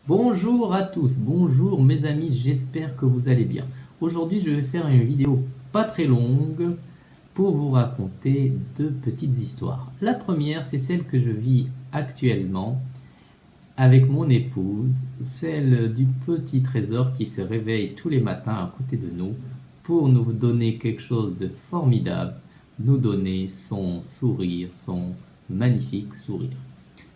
Bonjour à tous, bonjour mes amis, j'espère que vous allez bien. Aujourd'hui je vais faire une vidéo pas très longue pour vous raconter deux petites histoires. La première c'est celle que je vis actuellement avec mon épouse, celle du petit trésor qui se réveille tous les matins à côté de nous pour nous donner quelque chose de formidable, nous donner son sourire, son magnifique sourire.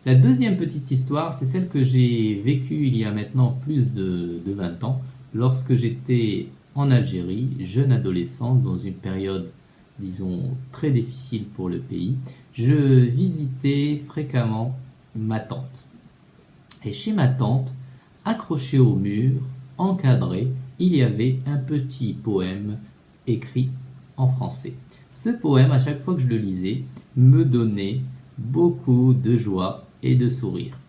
La deuxième petite histoire, c'est celle que j'ai vécue il y a maintenant plus de 20 ans, lorsque j'étais en Algérie, jeune adolescent, dans une période, disons, très difficile pour le pays. Je visitais fréquemment ma tante. Et chez ma tante, accroché au mur, encadré, il y avait un petit poème écrit en français. Ce poème, à chaque fois que je le lisais, me donnait beaucoup de joie et de sourire.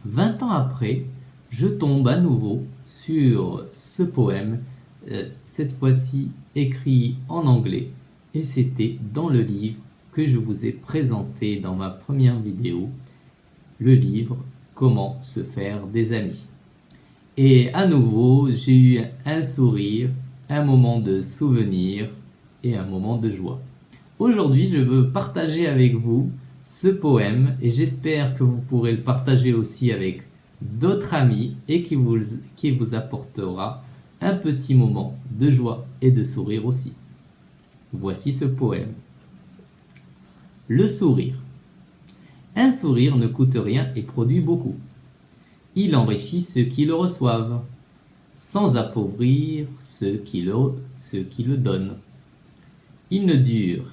20 ans après, je tombe à nouveau sur ce poème, cette fois-ci écrit en anglais, et c'était dans le livre que je vous ai présenté dans ma première vidéo, le livre Comment se faire des amis. Et à nouveau, j'ai eu un sourire, un moment de souvenir et un moment de joie. Aujourd'hui, je veux partager avec vous ce poème et j'espère que vous pourrez le partager aussi avec d'autres amis et qui vous apportera un petit moment de joie et de sourire aussi. Voici ce poème. Le sourire. Un sourire ne coûte rien et produit beaucoup. Il enrichit ceux qui le reçoivent, sans appauvrir ceux qui le donnent. Il ne dure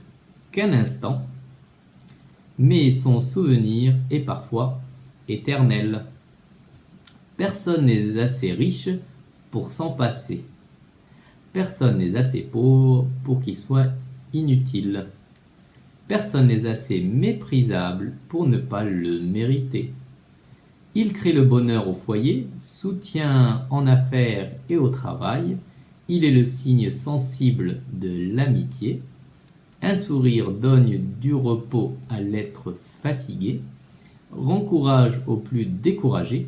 qu'un instant, mais son souvenir est parfois éternel. Personne n'est assez riche pour s'en passer. Personne n'est assez pauvre pour qu'il soit inutile. Personne n'est assez méprisable pour ne pas le mériter. Il crée le bonheur au foyer, soutient en affaires et au travail. Il est le signe sensible de l'amitié. Un sourire donne du repos à l'être fatigué, rend courage aux plus découragés.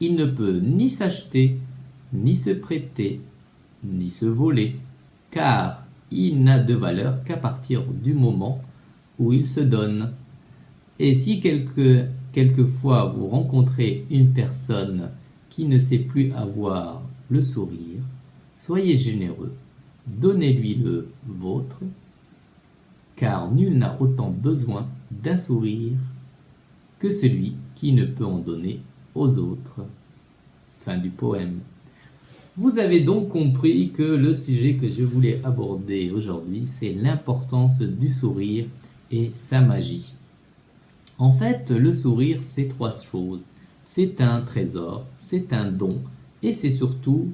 Il ne peut ni s'acheter, ni se prêter, ni se voler, car il n'a de valeur qu'à partir du moment où il se donne. Et si quelquefois vous rencontrez une personne qui ne sait plus avoir le sourire, soyez généreux, donnez-lui le vôtre, car nul n'a autant besoin d'un sourire que celui qui ne peut en donner aux autres. Fin du poème. Vous avez donc compris que le sujet que je voulais aborder aujourd'hui, c'est l'importance du sourire et sa magie. En fait, le sourire, c'est trois choses. C'est un trésor, c'est un don et c'est surtout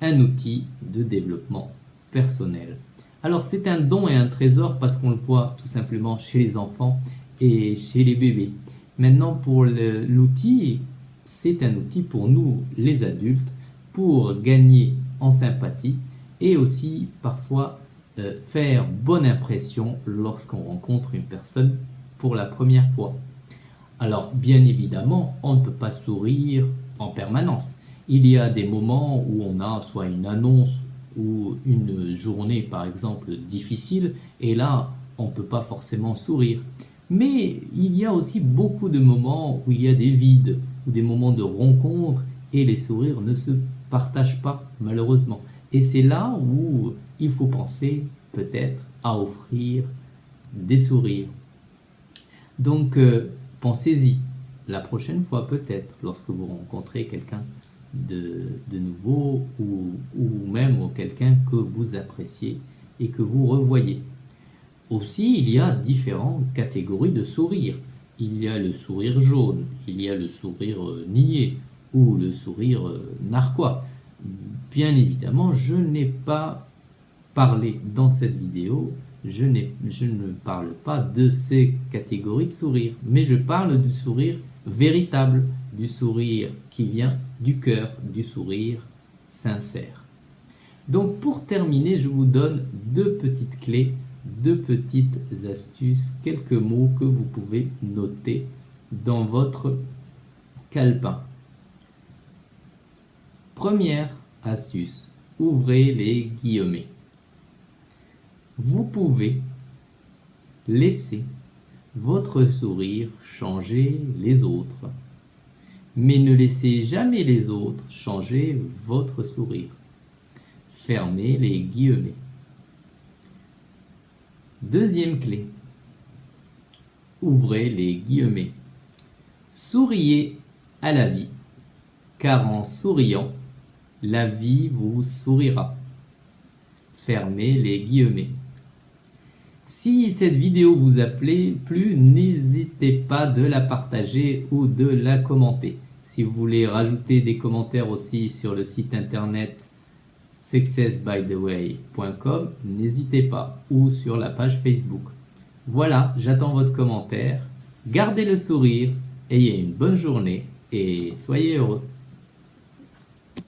un outil de développement personnel. Alors c'est un don et un trésor parce qu'on le voit tout simplement chez les enfants et chez les bébés. Maintenant pour l'outil, c'est un outil pour nous les adultes pour gagner en sympathie et aussi parfois faire bonne impression lorsqu'on rencontre une personne pour la première fois. Alors bien évidemment, on ne peut pas sourire en permanence. Il y a des moments où on a soit une annonce ou une journée par exemple difficile et là on ne peut pas forcément sourire. Mais il y a aussi beaucoup de moments où il y a des vides ou des moments de rencontre et les sourires ne se partagent pas malheureusement. Et c'est là où il faut penser peut-être à offrir des sourires. Donc pensez-y la prochaine fois peut-être lorsque vous rencontrez quelqu'un de nouveau ou même quelqu'un que vous appréciez et que vous revoyez. Aussi, il y a différentes catégories de sourires. Il y a le sourire jaune, il y a le sourire niais ou le sourire narquois. Bien évidemment, je n'ai pas parlé dans cette vidéo, je ne parle pas de ces catégories de sourires, mais je parle du sourire véritable, du sourire qui vient du cœur, du sourire sincère. Donc pour terminer, je vous donne deux petites clés, deux petites astuces, quelques mots que vous pouvez noter dans votre calepin. Première astuce, ouvrez les guillemets. Vous pouvez laisser votre sourire changer les autres, mais ne laissez jamais les autres changer votre sourire. Fermez les guillemets. Deuxième clé, ouvrez les guillemets. Souriez à la vie, car en souriant, la vie vous sourira. Fermez les guillemets. Si cette vidéo vous a plu, n'hésitez pas de la partager ou de la commenter. Si vous voulez rajouter des commentaires aussi sur le site internet successbytheway.com, n'hésitez pas, ou sur la page Facebook. Voilà, j'attends votre commentaire. Gardez le sourire, ayez une bonne journée et soyez heureux.